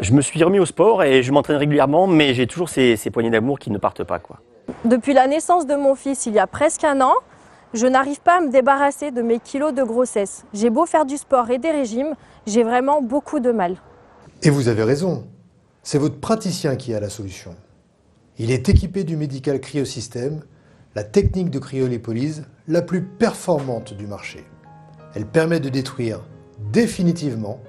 Je me suis remis au sport et je m'entraîne régulièrement, mais j'ai toujours ces poignées d'amour qui ne partent pas, quoi. Depuis la naissance de mon fils, il y a presque un an, je n'arrive pas à me débarrasser de mes kilos de grossesse. J'ai beau faire du sport et des régimes, j'ai vraiment beaucoup de mal. Et vous avez raison, c'est votre praticien qui a la solution. Il est équipé du Medical Cryosystem, la technique de cryolipolyse la plus performante du marché. Elle permet de détruire définitivement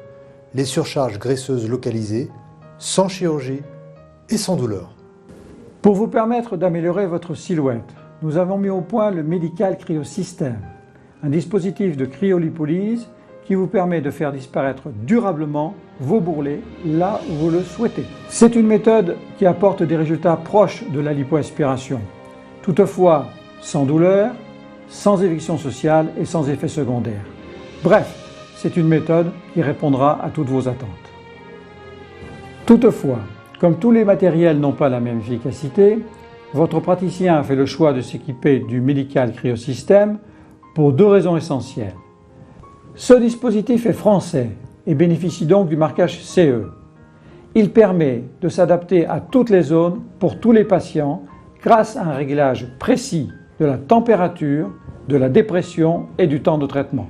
les surcharges graisseuses localisées, sans chirurgie et sans douleur. Pour vous permettre d'améliorer votre silhouette, nous avons mis au point le Medical Cryosystem, un dispositif de cryolipolyse qui vous permet de faire disparaître durablement vos bourrelets là où vous le souhaitez. C'est une méthode qui apporte des résultats proches de la lipoaspiration, toutefois sans douleur, sans éviction sociale et sans effet secondaire. Bref, c'est une méthode qui répondra à toutes vos attentes. Toutefois, comme tous les matériels n'ont pas la même efficacité, votre praticien a fait le choix de s'équiper du Medical Cryosystem pour deux raisons essentielles. Ce dispositif est français et bénéficie donc du marquage CE. Il permet de s'adapter à toutes les zones pour tous les patients grâce à un réglage précis de la température, de la dépression et du temps de traitement.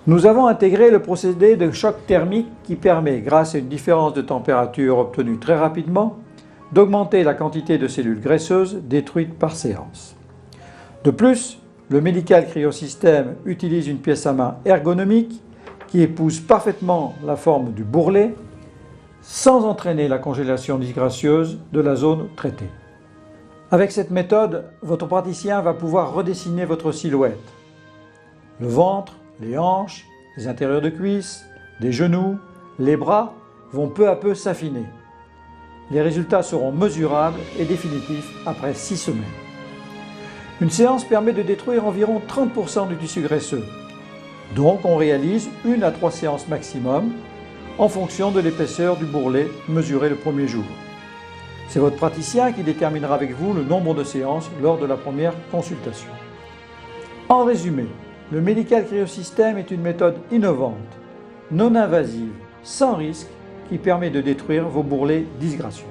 Nous avons intégré le procédé de choc thermique qui permet, grâce à une différence de température obtenue très rapidement, d'augmenter la quantité de cellules graisseuses détruites par séance. De plus, le Medical Cryosystem utilise une pièce à main ergonomique qui épouse parfaitement la forme du bourrelet sans entraîner la congélation disgracieuse de la zone traitée. Avec cette méthode, votre praticien va pouvoir redessiner votre silhouette. Le ventre, les hanches, les intérieurs de cuisses, les genoux, les bras vont peu à peu s'affiner. Les résultats seront mesurables et définitifs après 6 semaines. Une séance permet de détruire environ 30% du tissu graisseux. Donc on réalise 1 à 3 séances maximum en fonction de l'épaisseur du bourrelet mesuré le premier jour. C'est votre praticien qui déterminera avec vous le nombre de séances lors de la première consultation. En résumé, le Medical Cryosystem est une méthode innovante, non invasive, sans risque, qui permet de détruire vos bourrelets disgracieux.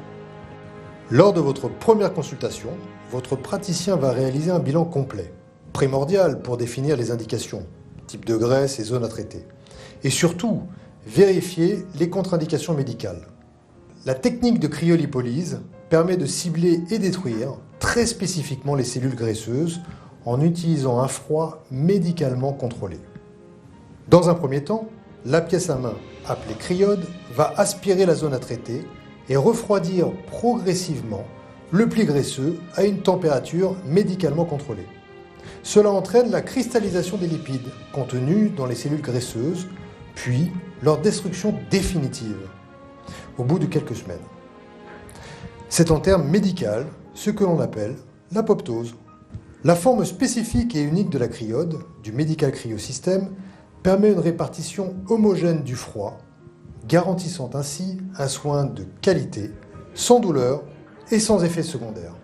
Lors de votre première consultation, votre praticien va réaliser un bilan complet, primordial pour définir les indications, type de graisse et zone à traiter, et surtout vérifier les contre-indications médicales. La technique de cryolipolyse permet de cibler et détruire très spécifiquement les cellules graisseuses en utilisant un froid médicalement contrôlé. Dans un premier temps, la pièce à main, appelée cryode, va aspirer la zone à traiter et refroidir progressivement le pli graisseux à une température médicalement contrôlée. Cela entraîne la cristallisation des lipides contenus dans les cellules graisseuses, puis leur destruction définitive, au bout de quelques semaines. C'est en termes médicaux ce que l'on appelle l'apoptose. La forme spécifique et unique de la cryode, du Medical Cryosystem, permet une répartition homogène du froid, garantissant ainsi un soin de qualité, sans douleur et sans effets secondaires.